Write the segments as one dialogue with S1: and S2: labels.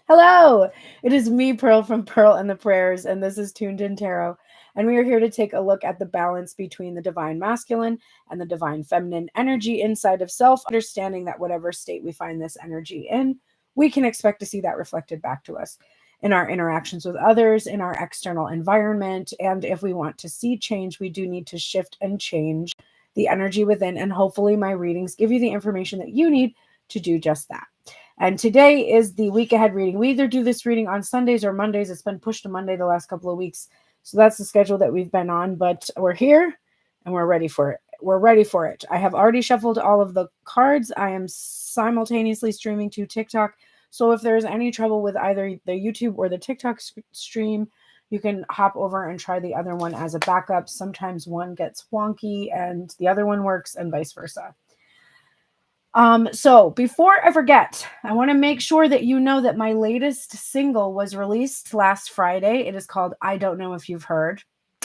S1: Hello, it is me, Pearl from Pearl and the Prayers, and this is Tuned In Tarot. And we are here to take a look at the balance between the divine masculine and the divine feminine energy inside of self, understanding that whatever state we find this energy in, we can expect to see that reflected back to us in our interactions with others, in our external environment. And if we want to see change, we do need to shift and change the energy within. And hopefully, my readings give you the information that you need to do just that. And today is the week ahead reading. We either do this reading on Sundays or Mondays. It's been pushed to Monday the last couple of weeks. So that's the schedule that we've been on, but we're here and we're ready for it. We're ready for it. I have already shuffled all of the cards. I am simultaneously streaming to TikTok. So if there's any trouble with either the YouTube or the TikTok stream, you can hop over and try the other one as a backup. Sometimes one gets wonky and the other one works, and vice versa. So before I forget, I want to make sure that you know that my latest single was released last Friday. It is called I Don't Know If You've Heard,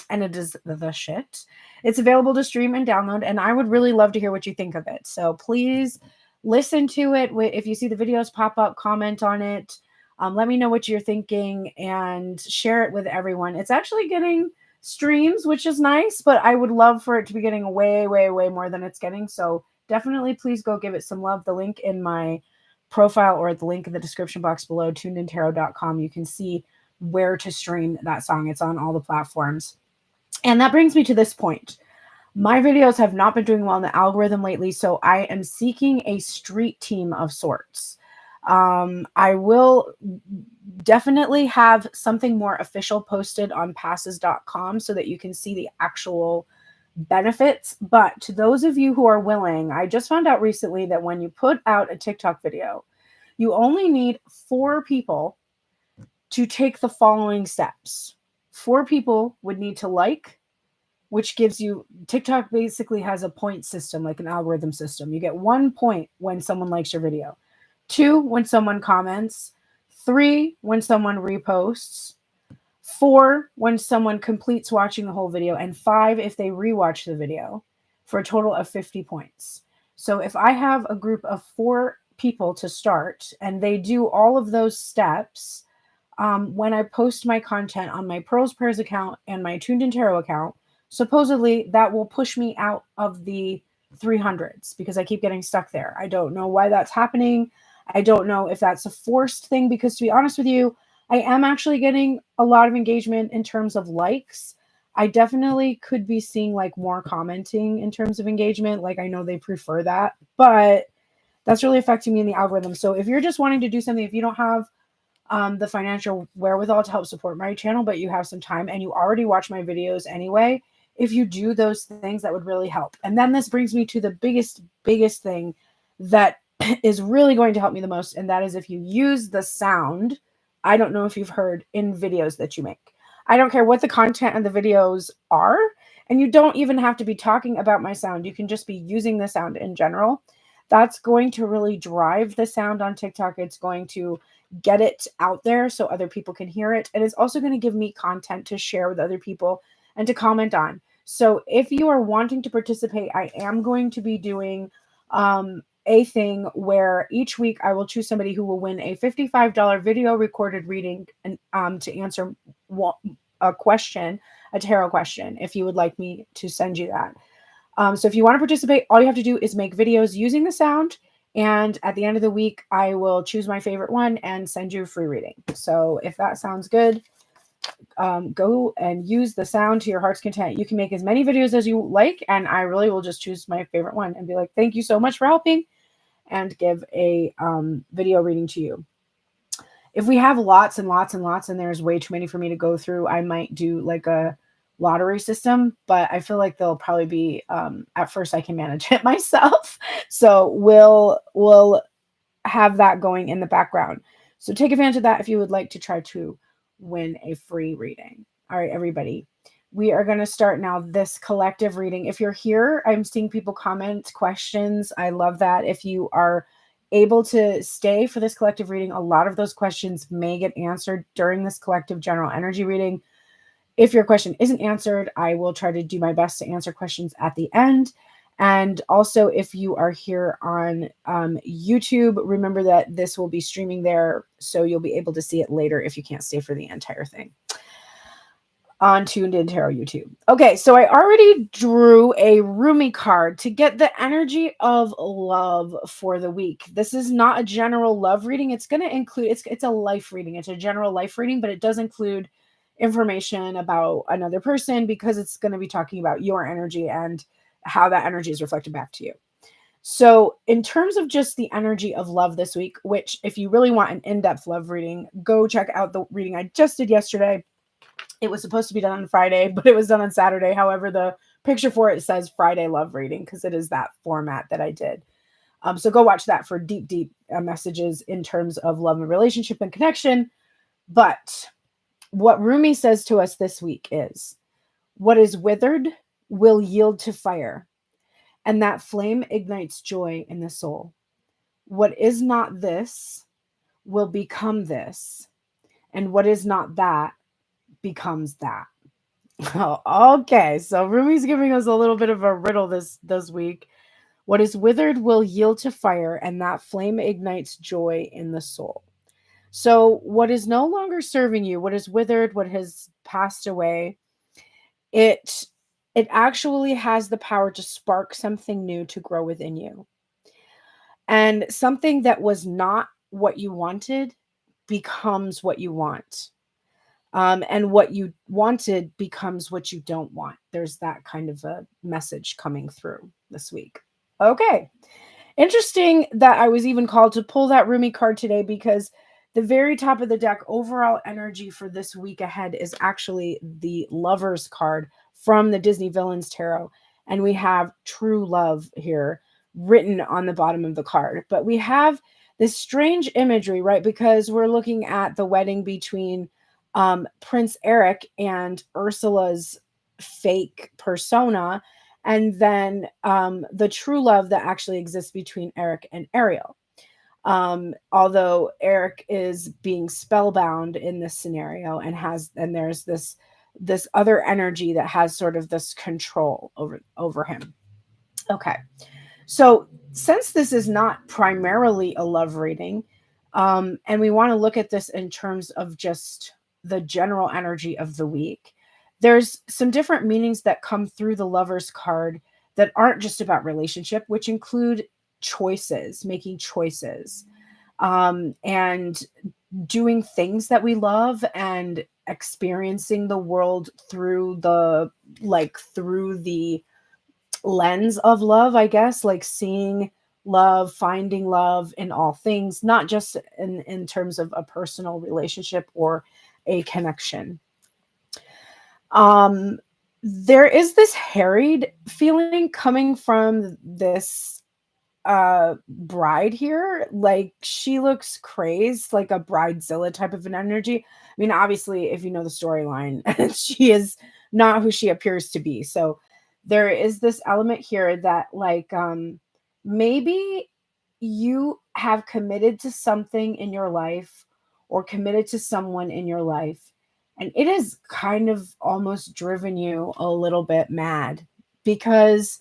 S1: and it is the shit. It's available to stream and download, and I would really love to hear what you think of it. So please listen to it. If you see the videos pop up, comment on it. Let me know what you're thinking and share it with everyone. It's actually getting streams, which is nice, but I would love for it to be getting way, way, way more than it's getting. So definitely please go give it some love. The link in my profile or the link in the description box below, turnedintarot.com, you can see where to stream that song. It's on all the platforms. And that brings me to this point. My videos have not been doing well in the algorithm lately, so I am seeking a street team of sorts. I will definitely have something more official posted on passes.com so that you can see the actual benefits. But to those of you who are willing, I just found out recently that when you put out a TikTok video, you only need 4 people to take the following steps. 4 people would need to like, which gives you, TikTok basically has a point system, like an algorithm system. You get 1 point when someone likes your video, 2 when someone comments, 3 when someone reposts, 4 when someone completes watching the whole video, and 5 if they rewatch the video, for a total of 50 points. So if I have a group of 4 people to start and they do all of those steps, when I post my content on my Pearls Prayers account and my Tuned In Tarot account, supposedly that will push me out of the 300s because I keep getting stuck there. I don't know why that's happening. I don't know if that's a forced thing, because to be honest with you, I am actually getting a lot of engagement in terms of likes. I definitely could be seeing like more commenting in terms of engagement. Like I know they prefer that, but that's really affecting me in the algorithm. So if you're just wanting to do something, if you don't have the financial wherewithal to help support my channel, but you have some time and you already watch my videos anyway, if you do those things, that would really help. And then this brings me to the biggest thing that is really going to help me the most, and that is if you use the sound. I don't know if you've heard in videos that you make. I don't care what the content and the videos are, and you don't even have to be talking about my sound. You can just be using the sound in general. That's going to really drive the sound on TikTok. It's going to get it out there so other people can hear it. And it's also going to give me content to share with other people and to comment on. So if you are wanting to participate, I am going to be doing a thing where each week I will choose somebody who will win a $55 video recorded reading and to answer a question, a tarot question, if you would like me to send you that. So if you want to participate, all you have to do is make videos using the sound. And at the end of the week, I will choose my favorite one and send you a free reading. So if that sounds good, go and use the sound to your heart's content. You can make as many videos as you like, and I really will just choose my favorite one and be like, thank you so much for helping, and give a video reading to you. If we have lots and lots and lots and there's way too many for me to go through, I might do like a lottery system, but I feel like they'll probably be at first I can manage it myself. So we'll have that going in the background. So take advantage of that if you would like to try to win a free reading. All right, everybody. We are going to start now this collective reading. If you're here, I'm seeing people comment questions. I love that. If you are able to stay for this collective reading, a lot of those questions may get answered during this collective general energy reading. If your question isn't answered, I will try to do my best to answer questions at the end. And also, if you are here on YouTube, remember that this will be streaming there, so you'll be able to see it later if you can't stay for the entire thing on Tuned In Tarot YouTube. Okay, so I already drew a Rumi card to get the energy of love for the week. This is not a general love reading. It's going to include, it's a life reading. It's a general life reading, but it does include information about another person because it's going to be talking about your energy and how that energy is reflected back to you. So, in terms of just the energy of love this week, which if you really want an in-depth love reading, go check out the reading I just did yesterday. It was supposed to be done on Friday, but it was done on Saturday. However, the picture for it says Friday love reading because it is that format that I did. So go watch that for deep messages in terms of love and relationship and connection. But what Rumi says to us this week is, what is withered will yield to fire, and that flame ignites joy in the soul. What is not this will become this, and what is not that becomes that. Oh, okay, so Rumi's giving us a little bit of a riddle this week. What is withered will yield to fire, and that flame ignites joy in the soul. So, what is no longer serving you, what is withered, what has passed away, it actually has the power to spark something new to grow within you. And something that was not what you wanted becomes what you want. And what you wanted becomes what you don't want. There's that kind of a message coming through this week. Okay. Interesting that I was even called to pull that Rumi card today because the very top of the deck, overall energy for this week ahead is actually the Lovers card from the Disney Villains Tarot. And we have true love here written on the bottom of the card. But we have this strange imagery, right? Because we're looking at the wedding between Prince Eric and Ursula's fake persona, and then the true love that actually exists between Eric and Ariel. Although Eric is being spellbound in this scenario and there's this other energy that has sort of this control over him. Okay. So since this is not primarily a love reading, and we want to look at this in terms of just the general energy of the week, there's some different meanings that come through the Lovers card that aren't just about relationship, which include choices, making choices, and doing things that we love and experiencing the world through the lens of love, I guess, like seeing love, finding love in all things, not just in terms of a personal relationship or a connection. There is this harried feeling coming from this bride here. Like she looks crazed, like a bridezilla type of an energy. I mean, obviously, if you know the storyline, she is not who she appears to be. So there is this element here that maybe you have committed to something in your life or committed to someone in your life, and it has kind of almost driven you a little bit mad because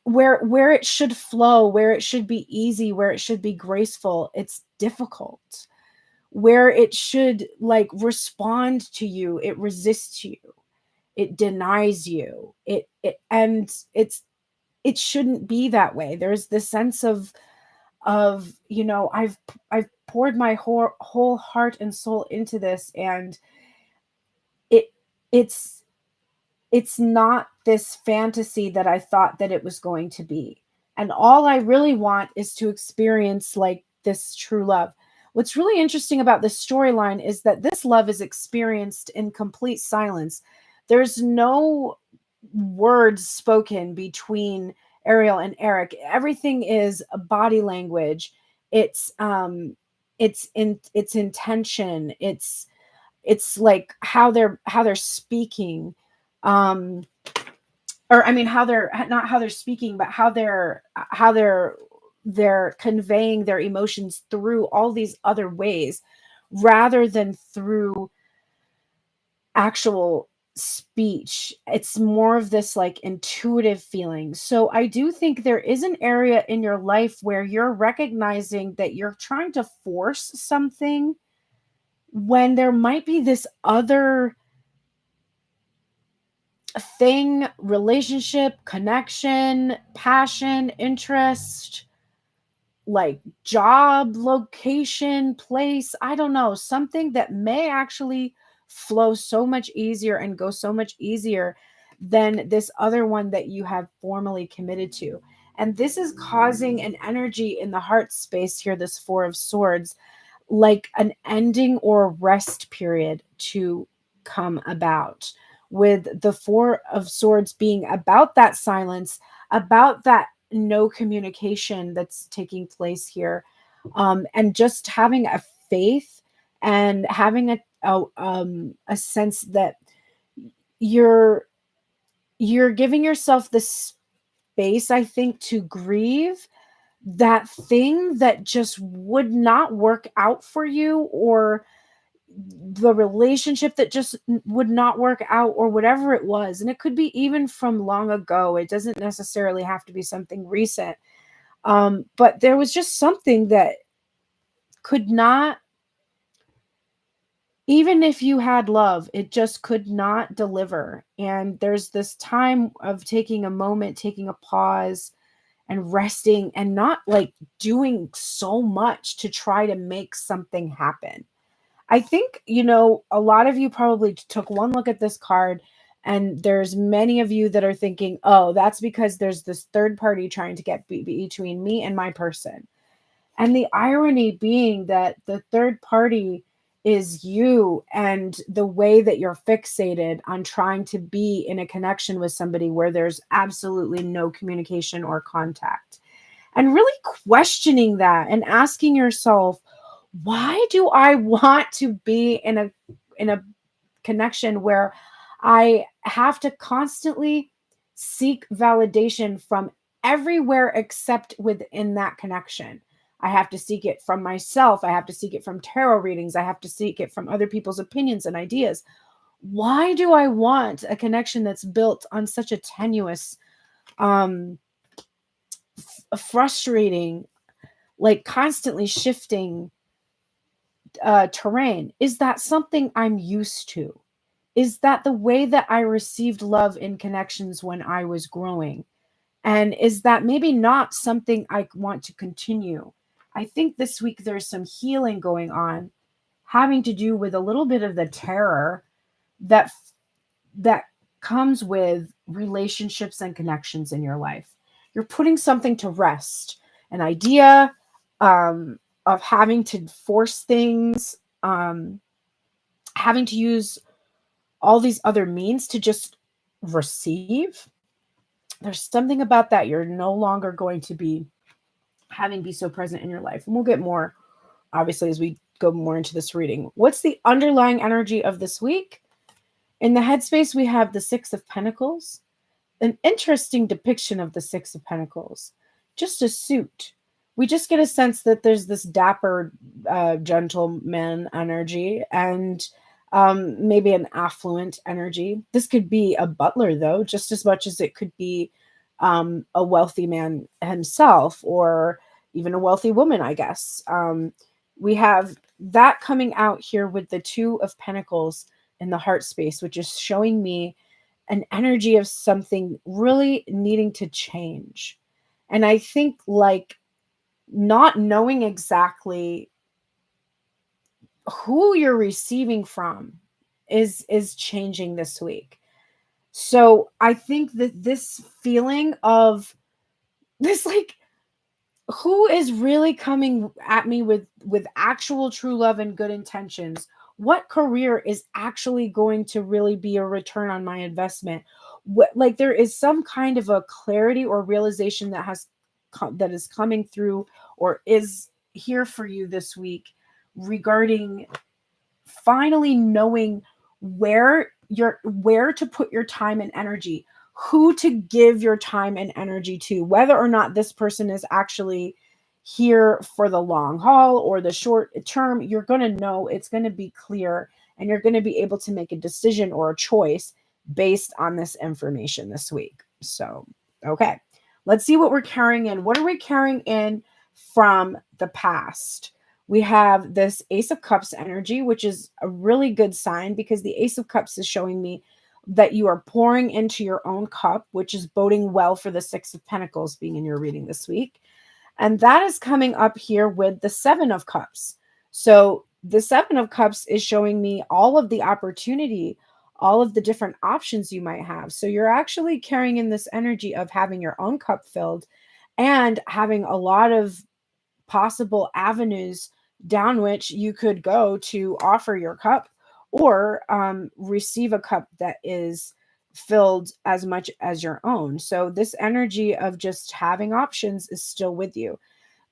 S1: where it should flow, where it should be easy, where it should be graceful, it's difficult. Where it should respond to you, it resists you, it denies you, and it shouldn't be that way. There's this sense of I've poured my whole heart and soul into this, and it it's it's not this fantasy that I thought that it was going to be. And all I really want is to experience this true love. What's really interesting about this storyline is that this love is experienced in complete silence. There's no words spoken between Ariel and Eric. Everything is body language. It's intention. It's like how they're speaking, um or I mean how they're not how they're speaking, but how they're conveying their emotions through all these other ways rather than through actual speech. It's more of this like intuitive feeling. So I do think there is an area in your life where you're recognizing that you're trying to force something when there might be this other thing, relationship, connection, passion, interest, like job, location, place, I don't know, something that may actually flow so much easier and go so much easier than this other one that you have formally committed to. And this is causing an energy in the heart space here, this Four of Swords, like an ending or a rest period to come about, with the Four of Swords being about that silence, about that no communication that's taking place here, and just having a faith and having a sense that you're you're giving yourself the space, I think, to grieve that thing that just would not work out for you, or the relationship that just would not work out, or whatever it was. And it could be even from long ago. It doesn't necessarily have to be something recent. But there was just something that could not, even if you had love, it just could not deliver. And there's this time of taking a moment, taking a pause, and resting, and not like doing so much to try to make something happen. I think, a lot of you probably took one look at this card, and there's many of you that are thinking, oh, that's because there's this third party trying to get between me and my person. And the irony being that the third party is you, and the way that you're fixated on trying to be in a connection with somebody where there's absolutely no communication or contact. And really questioning that and asking yourself, why do I want to be in a connection where I have to constantly seek validation from everywhere except within that connection? I have to seek it from myself. I have to seek it from tarot readings. I have to seek it from other people's opinions and ideas. Why do I want a connection that's built on such a tenuous, um, frustrating, like constantly shifting terrain? Is that something I'm used to? Is that the way that I received love in connections when I was growing? And is that maybe not something I want to continue? I think this week there's some healing going on, having to do with a little bit of the terror that that comes with relationships and connections in your life. You're putting something to rest, an idea, of having to force things, having to use all these other means to just receive. There's something about that you're no longer going to be having be so present in your life. And we'll get more, obviously, as we go more into this reading. What's the underlying energy of this week? In the headspace, we have the Six of Pentacles, an interesting depiction of the Six of Pentacles, just a suit. We just get a sense that there's this dapper gentleman energy, and maybe an affluent energy. This could be a butler, though, just as much as it could be a wealthy man himself, or even a wealthy woman, I guess. We have that coming out here with the Two of Pentacles in the heart space, which is showing me an energy of something really needing to change. And I think like not knowing exactly who you're receiving from is changing this week. So I think that this feeling of this, like, who is really coming at me with actual true love and good intentions? What career is actually going to really be a return on my investment? What, like, there is some kind of a clarity or realization that is coming through, or is here for you this week, regarding finally knowing where to put your time and energy, who to give your time and energy to, whether or not this person is actually here for the long haul or the short term. You're going to know, it's going to be clear, and you're going to be able to make a decision or a choice based on this information this week. So, okay, let's see what we're carrying in. What are we carrying in from the past? We have this Ace of Cups energy, which is a really good sign because the Ace of Cups is showing me that you are pouring into your own cup, which is boding well for the Six of Pentacles being in your reading this week. And that is coming up here with the Seven of Cups. So the Seven of Cups is showing me all of the opportunity, all of the different options you might have. So you're actually carrying in this energy of having your own cup filled and having a lot of possible avenues down which you could go to offer your cup or receive a cup that is filled as much as your own. So this energy of just having options is still with you.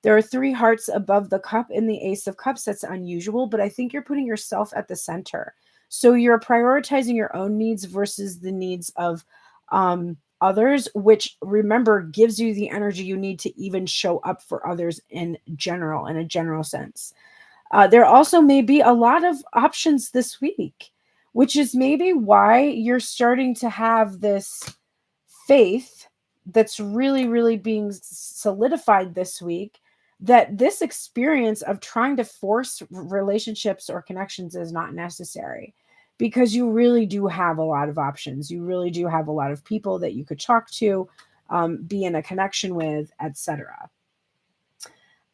S1: There are three hearts above the cup in the Ace of Cups. That's unusual, but I think you're putting yourself at the center. So you're prioritizing your own needs versus the needs of others, which, remember, gives you the energy you need to even show up for others in general, in a general sense. There also may be a lot of options this week, which is maybe why you're starting to have this faith that's really, really being solidified this week, that this experience of trying to force relationships or connections is not necessary, because you really do have a lot of options. You really do have a lot of people that you could talk to, be in a connection with, etc.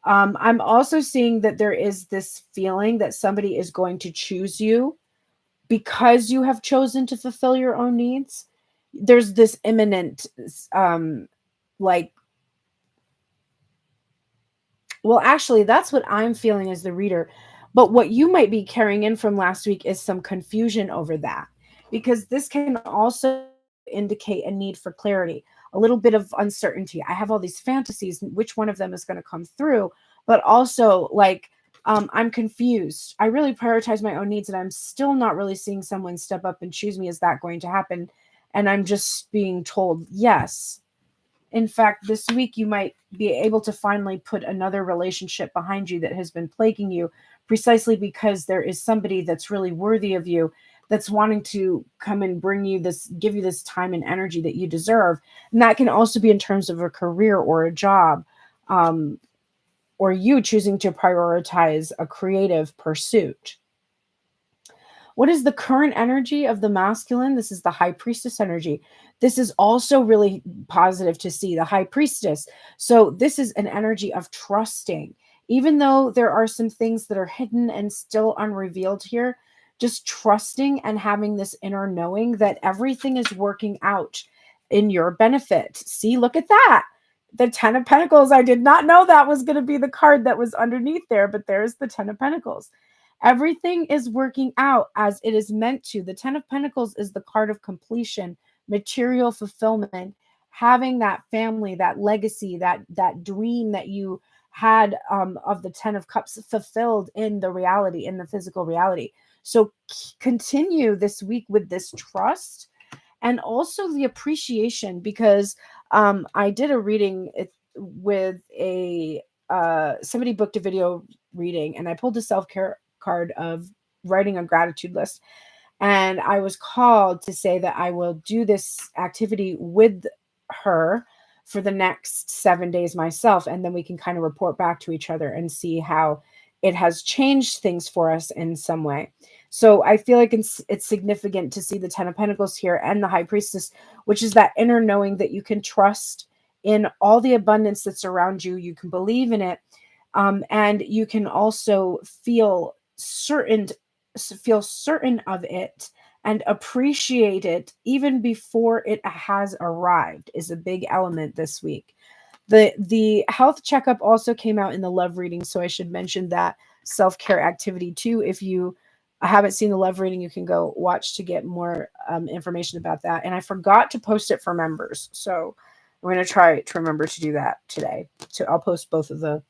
S1: I'm also seeing that there is this feeling that somebody is going to choose you because you have chosen to fulfill your own needs. There's this imminent, like, well, actually, that's what I'm feeling as the reader. But what you might be carrying in from last week is some confusion over that, because this can also indicate a need for clarity, a little bit of uncertainty. I have all these fantasies, which one of them is going to come through, but also like, I'm confused. I really prioritize my own needs, and I'm still not really seeing someone step up and choose me. Is that going to happen? And I'm just being told yes. In fact, this week you might be able to finally put another relationship behind you that has been plaguing you, precisely because there is somebody that's really worthy of you, that's wanting to come and bring you this, give you this time and energy that you deserve. And that can also be in terms of a career or a job, or you choosing to prioritize a creative pursuit. What is the current energy of the masculine? This is the high priestess energy. This is also really positive to see, the high priestess. So this is an energy of trusting. Even though there are some things that are hidden and still unrevealed here, just trusting and having this inner knowing that everything is working out in your benefit. See, look at that. The 10 of Pentacles. I did not know that was going to be the card that was underneath there, but there's the 10 of Pentacles. Everything is working out as it is meant to. The 10 of Pentacles is the card of completion, material fulfillment, having that family, that legacy, that dream that you had, of the 10 of Cups fulfilled in the reality, in the physical reality. So continue this week with this trust and also the appreciation, because I did a reading with a somebody booked a video reading, and I pulled a self-care card of writing a gratitude list. And I was called to say that I will do this activity with her for the next 7 days myself. And then we can kind of report back to each other and see how it has changed things for us in some way. So I feel like it's significant to see the 10 of Pentacles here and the High Priestess, which is that inner knowing that you can trust in all the abundance that's around you. You can believe in it. And you can also feel certain of it and appreciate it even before it has arrived, is a big element this week. The health checkup also came out in the love reading, so I should mention that self-care activity too. If you haven't seen the love reading, you can go watch to get more information about that. And I forgot to post it for members, so I'm going to try to remember to do that today. So I'll post both of the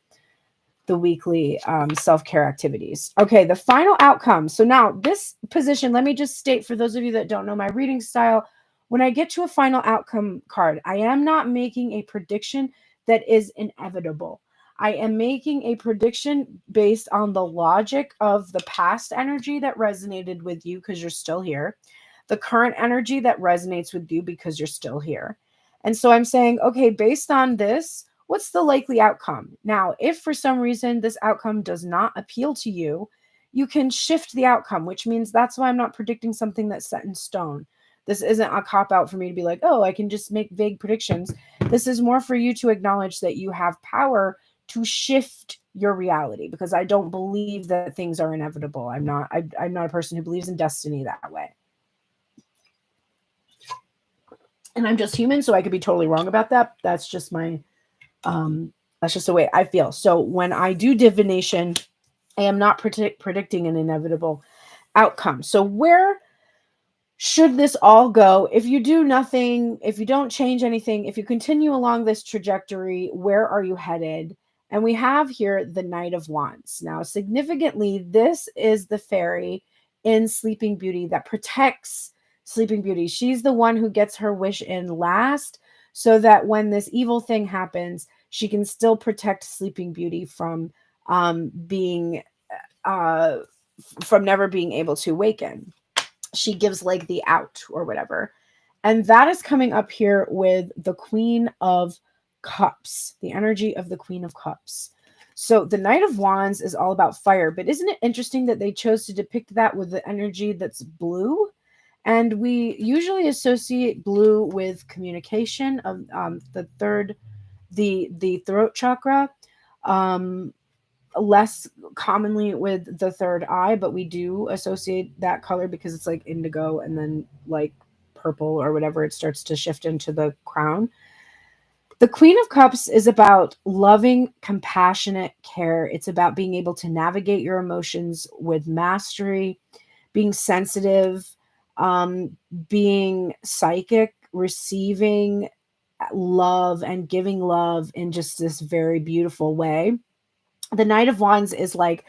S1: weekly self-care activities. Okay, the final outcome. So now this position, let me just state for those of you that don't know my reading style, when I get to a final outcome card, I am not making a prediction that is inevitable. I am making a prediction based on the logic of the past energy that resonated with you because you're still here. the current energy that resonates with you because you're still here. And so I'm saying, okay, based on this, what's the likely outcome? Now, if for some reason this outcome does not appeal to you, you can shift the outcome, which means that's why I'm not predicting something that's set in stone. This isn't a cop out for me to be like, oh, I can just make vague predictions. This is more for you to acknowledge that you have power to shift your reality, because I don't believe that things are inevitable. I'm not a person who believes in destiny that way. And I'm just human, so I could be totally wrong about that. That's just that's just the way I feel. So when I do divination, I am not predicting an inevitable outcome. So where should this all go? If you do nothing, if you don't change anything, if you continue along this trajectory, where are you headed? And we have here the Knight of Wands. Now, significantly, this is the fairy in Sleeping Beauty that protects Sleeping Beauty. She's the one who gets her wish in last, so that when this evil thing happens, she can still protect Sleeping Beauty being from never being able to awaken. She gives like the out or whatever. And that is coming up here with the Queen of Cups, the energy of the Queen of Cups. So the Knight of Wands is all about fire, but isn't it interesting that they chose to depict that with the energy that's blue? And we usually associate blue with communication of the throat chakra. Less commonly with the third eye, but we do associate that color because it's like indigo and then like purple or whatever, it starts to shift into the crown. The Queen of Cups is about loving, compassionate care. It's about being able to navigate your emotions with mastery, being sensitive, being psychic, receiving love and giving love in just this very beautiful way. The Knight of Wands is like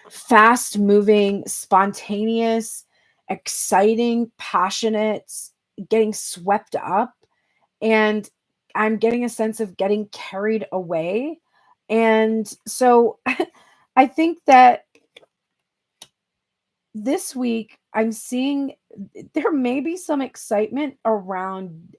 S1: fast moving, spontaneous, exciting, passionate, getting swept up. And I'm getting a sense of getting carried away. And so I think that this week I'm seeing there may be some excitement around,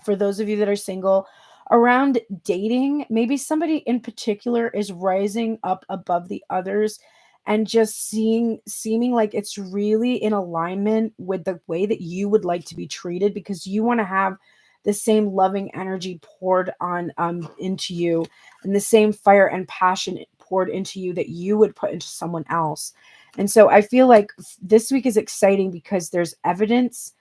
S1: for those of you that are single, around dating. Maybe somebody in particular is rising up above the others and just seeming like it's really in alignment with the way that you would like to be treated, because you want to have the same loving energy poured on into you, and the same fire and passion poured into you that you would put into someone else. And so I feel like this week is exciting because there's evidence,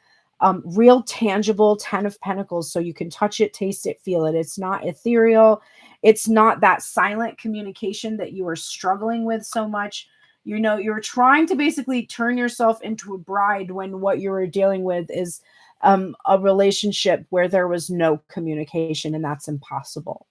S1: real tangible 10 of Pentacles. So you can touch it, taste it, feel it. It's not ethereal. It's not that silent communication that you are struggling with so much. You know, you're trying to basically turn yourself into a bride when what you were dealing with is a relationship where there was no communication, and that's impossible.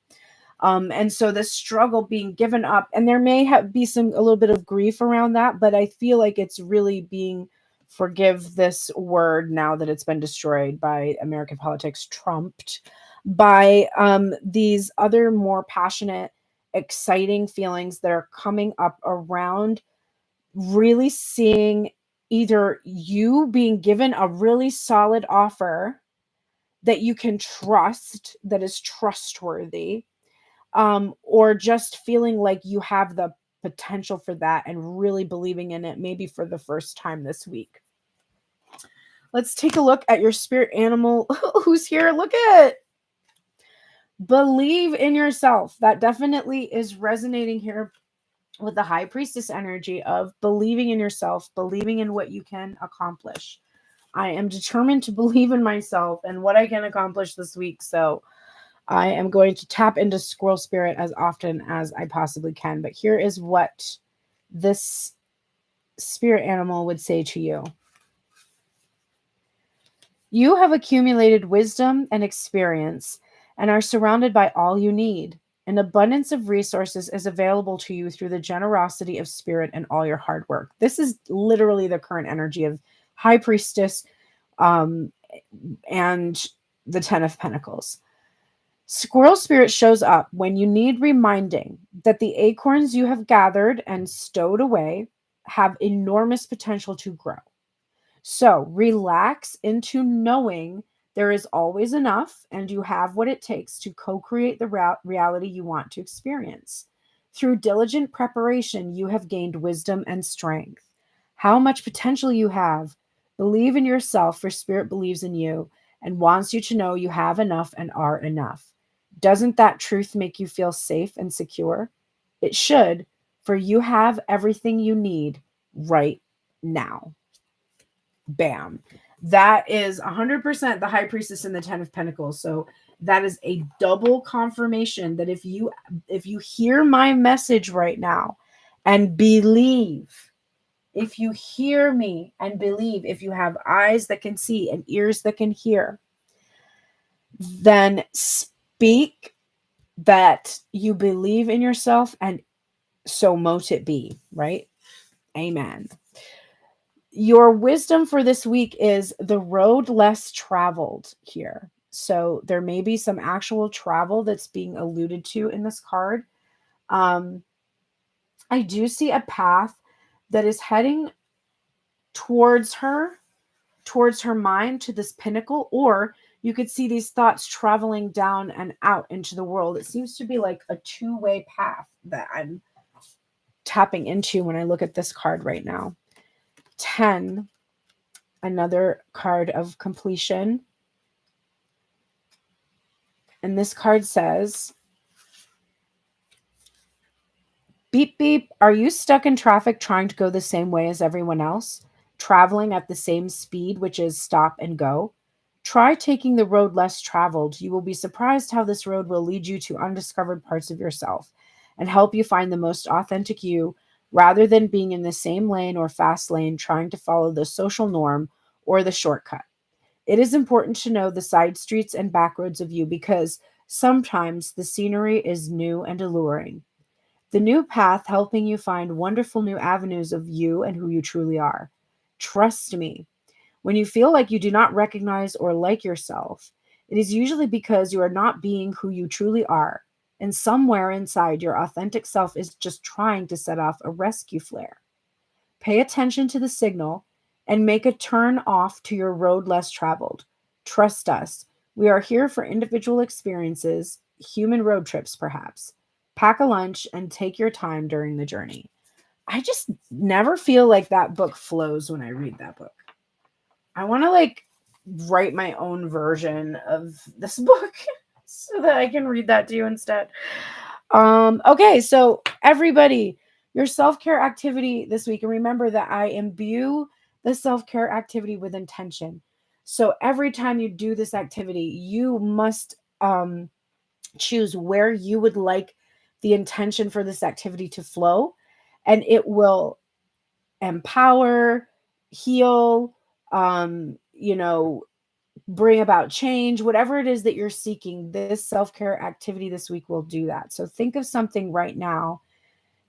S1: And so the struggle being given up, and there may be a little bit of grief around that, but I feel like it's really being, forgive this word now that it's been destroyed by American politics, trumped by these other more passionate, exciting feelings that are coming up around really seeing either you being given a really solid offer that you can trust, that is trustworthy, or just feeling like you have the potential for that and really believing in it, maybe for the first time this week. Let's take a look at your spirit animal who's here. Look at, believe in yourself. That definitely is resonating here with the High Priestess energy of believing in yourself, believing in what you can accomplish. I am determined to believe in myself and what I can accomplish this week. So I am going to tap into squirrel spirit as often as I possibly can. But here is what this spirit animal would say to you. You have accumulated wisdom and experience and are surrounded by all you need. An abundance of resources is available to you through the generosity of spirit and all your hard work. This is literally the current energy of High Priestess and the 10 of Pentacles. Squirrel spirit shows up when you need reminding that the acorns you have gathered and stowed away have enormous potential to grow. So relax into knowing there is always enough and you have what it takes to co create the reality you want to experience. Through diligent preparation, you have gained wisdom and strength. How much potential you have. Believe in yourself, for Spirit believes in you and wants you to know you have enough and are enough. Doesn't that truth make you feel safe and secure? It should, for you have everything you need right now. Bam. That is 100% the High Priestess and the Ten of Pentacles. So that is a double confirmation that if you hear my message right now and believe, if you hear me and believe, if you have eyes that can see and ears that can hear, then speak that you believe in yourself, and so mote it be, right? Amen. Your wisdom for this week is the road less traveled here. So there may be some actual travel that's being alluded to in this card. I do see a path that is heading towards her mind, to this pinnacle, or you could see these thoughts traveling down and out into the world. It seems to be like a two-way path that I'm tapping into when I look at this card right now. 10, another card of completion. And this card says, beep, beep, are you stuck in traffic trying to go the same way as everyone else? Traveling at the same speed, which is stop and go? Try taking the road less traveled. You will be surprised how this road will lead you to undiscovered parts of yourself and help you find the most authentic you, rather than being in the same lane or fast lane trying to follow the social norm or the shortcut. It is important to know the side streets and back roads of you, because sometimes the scenery is new and alluring. The new path helping you find wonderful new avenues of you and who you truly are. Trust me, when you feel like you do not recognize or like yourself, it is usually because you are not being who you truly are, and somewhere inside, your authentic self is just trying to set off a rescue flare. Pay attention to the signal and make a turn off to your road less traveled. Trust us. We are here for individual experiences, human road trips perhaps. Pack a lunch and take your time during the journey. I just never feel like that book flows when I read that book. I want to write my own version of this book so that I can read that to you instead. Okay, so everybody, your self-care activity this week, and remember that I imbue the self-care activity with intention. So every time you do this activity, you must choose where you would like the intention for this activity to flow, and it will empower, heal, bring about change, whatever it is that you're seeking. This self-care activity this week will do that. So think of something right now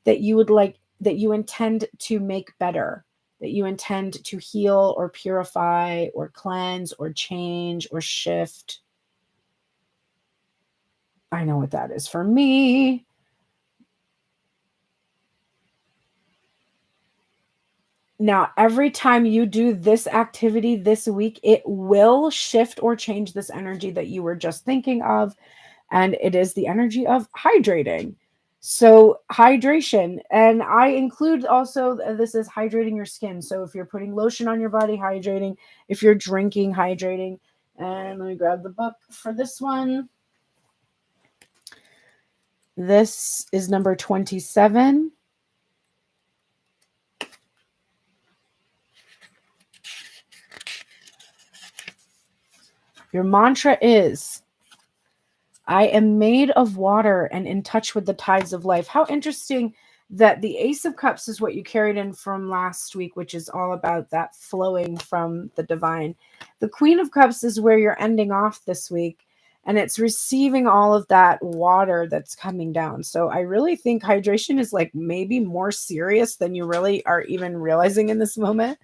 S1: that you would like, that you intend to make better, that you intend to heal or purify or cleanse or change or shift. I know what that is for me. Now, every time you do this activity this week, it will shift or change this energy that you were just thinking of. And it is the energy of hydrating. So hydration, and I include also, this is hydrating your skin. So if you're putting lotion on your body, hydrating. If you're drinking, hydrating. And let me grab the book for this one. This is number 27. Your mantra is, I am made of water and in touch with the tides of life. How interesting that the Ace of Cups is what you carried in from last week, which is all about that flowing from the divine. The Queen of Cups is where you're ending off this week, and it's receiving all of that water that's coming down. So I really think hydration is maybe more serious than you really are even realizing in this moment.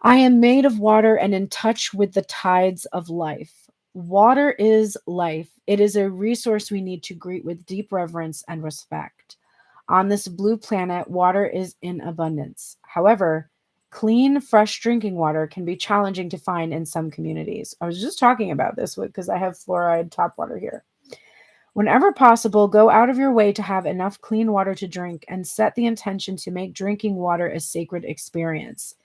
S1: I am made of water and in touch with the tides of life. Water is life. It is a resource we need to greet with deep reverence and respect. On this blue planet, water is in abundance. However, clean, fresh drinking water can be challenging to find in some communities. I was just talking about this because I have fluoride tap water here. Whenever possible, go out of your way to have enough clean water to drink and set the intention to make drinking water a sacred experience.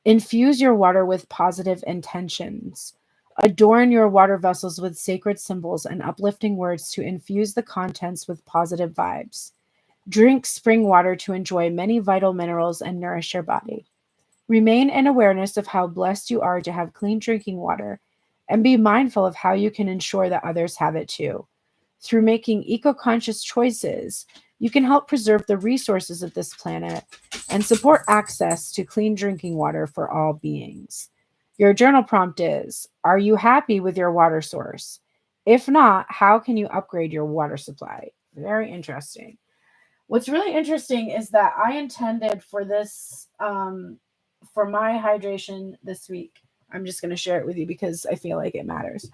S1: Infuse your water with positive intentions. Adorn your water vessels with sacred symbols and uplifting words to infuse the contents with positive vibes. Drink spring water to enjoy many vital minerals and nourish your body. Remain in awareness of how blessed you are to have clean drinking water, and be mindful of how you can ensure that others have it too. Through making eco-conscious choices, you can help preserve the resources of this planet and support access to clean drinking water for all beings. Your journal prompt is, are you happy with your water source? If not, how can you upgrade your water supply? Very interesting. What's really interesting is that I intended for this, for my hydration this week. I'm just going to share it with you because I feel like it matters.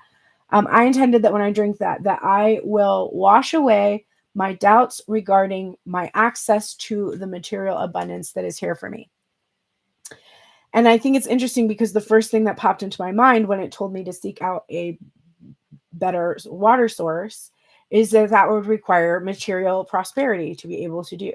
S1: I intended that when I drink that I will wash away my doubts regarding my access to the material abundance that is here for me. And I think it's interesting because the first thing that popped into my mind when it told me to seek out a better water source is that would require material prosperity to be able to do.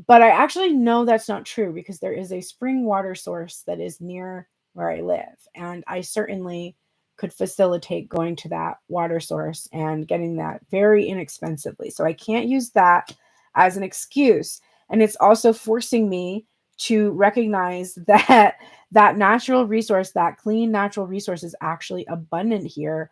S1: But I actually know that's not true because there is a spring water source that is near where I live. And I certainly could facilitate going to that water source and getting that very inexpensively. So I can't use that as an excuse. And it's also forcing me to recognize that that natural resource, that clean natural resource is actually abundant here,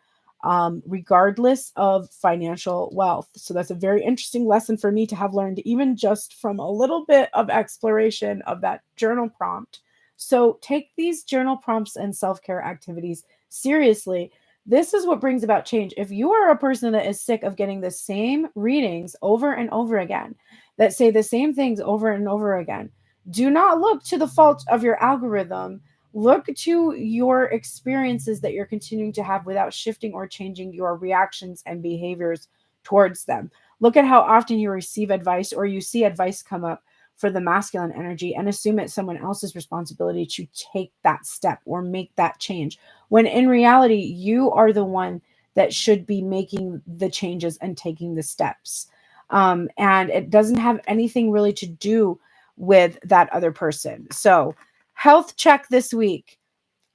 S1: regardless of financial wealth. So that's a very interesting lesson for me to have learned, even just from a little bit of exploration of that journal prompt. So take these journal prompts and self-care activities seriously. This is what brings about change. If you are a person that is sick of getting the same readings over and over again, that say the same things over and over again, do not look to the fault of your algorithm. Look to your experiences that you're continuing to have without shifting or changing your reactions and behaviors towards them. Look at how often you receive advice or you see advice come up for the masculine energy and assume it's someone else's responsibility to take that step or make that change. When in reality, you are the one that should be making the changes and taking the steps. And it doesn't have anything really to do with that other person. So, health check this week.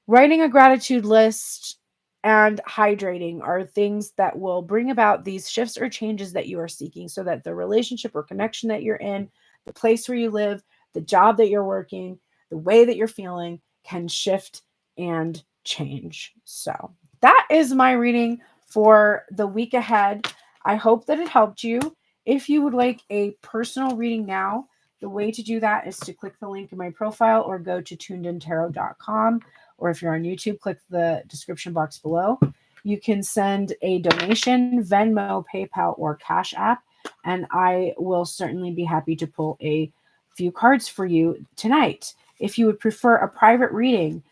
S1: Writing a gratitude list and hydrating are things that will bring about these shifts or changes that you are seeking so that the relationship or connection that you're in, the place where you live, the job that you're working, the way that you're feeling can shift and change. So that is my reading for the week ahead. I hope that it helped you. If you would like a personal reading now, the way to do that is to click the link in my profile or go to turnedintarot.com. Or if you're on YouTube, click the description box below. You can send a donation, Venmo, PayPal, or Cash App, and I will certainly be happy to pull a few cards for you tonight. If you would prefer a private reading,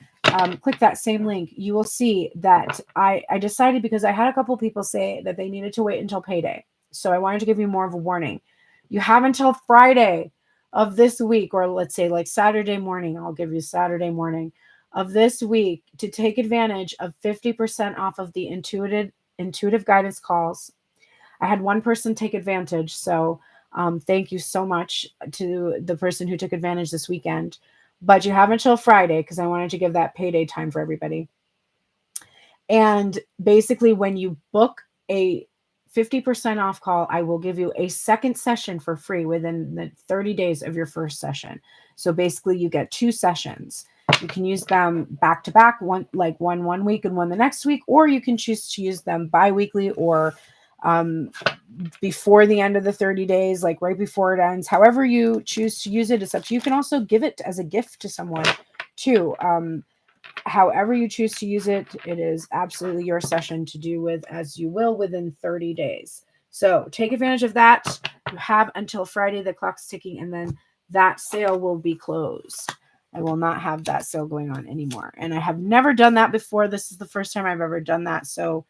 S1: click that same link. You will see that I decided, because I had a couple people say that they needed to wait until payday. So I wanted to give you more of a warning. You have until Friday of this week, or let's say like Saturday morning, I'll give you Saturday morning of this week to take advantage of 50% off of the intuitive guidance calls. I had one person take advantage, so thank you so much to the person who took advantage this weekend. But you have until Friday because I wanted to give that payday time for everybody. And basically, when you book a 50% off call, I will give you a second session for free within the 30 days of your first session. So basically, you get 2 sessions. You can use them back to back, one week and one the next week, or you can choose to use them bi-weekly or before the end of the 30 days, like right before it ends. However you choose to use it, it's up to you. You can also give it as a gift to someone too. However you choose to use it, it is absolutely your session to do with as you will within 30 days. So take advantage of that. You have until Friday, the clock's ticking, and then that sale will be closed. I will not have that sale going on anymore. And I have never done that before. This is the first time I've ever done that. So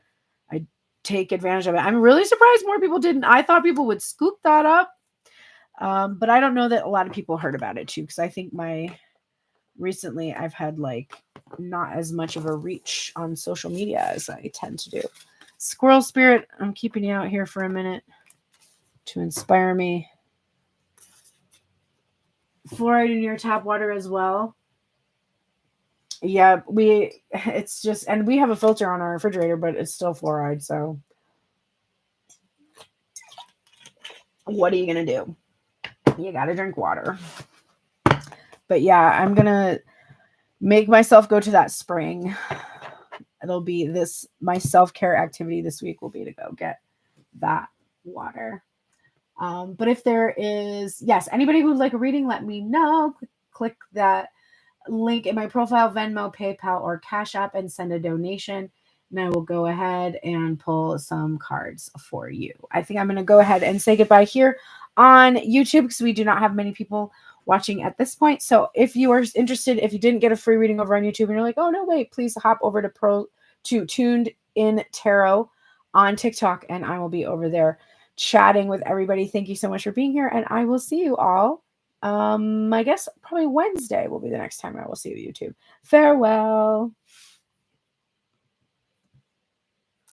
S1: I take advantage of it. I'm really surprised more people didn't. I thought people would scoop that up. But I don't know that a lot of people heard about it too, because I think my recently I've had like not as much of a reach on social media as I tend to do. Squirrel spirit, I'm keeping you out here for a minute to inspire me. Fluoride in your tap water as well. Yeah, it's just, and we have a filter on our refrigerator, but it's still fluoride. So what are you going to do? You got to drink water. But yeah, I'm going to make myself go to that spring. It'll be this, my self-care activity this week will be to go get that water. But if there is, yes, anybody who'd like a reading, let me know. Click that link in my profile, Venmo, PayPal, or Cash App, and send a donation. And I will go ahead and pull some cards for you. I think I'm going to go ahead and say goodbye here on YouTube because we do not have many people watching at this point. So if you are interested, if you didn't get a free reading over on YouTube and you're like, oh, no, wait, please hop over to Tuned In Tarot on TikTok, and I will be over there chatting with everybody. Thank you so much for being here, and I will see you all. I guess probably Wednesday will be the next time I will see you, YouTube. Farewell.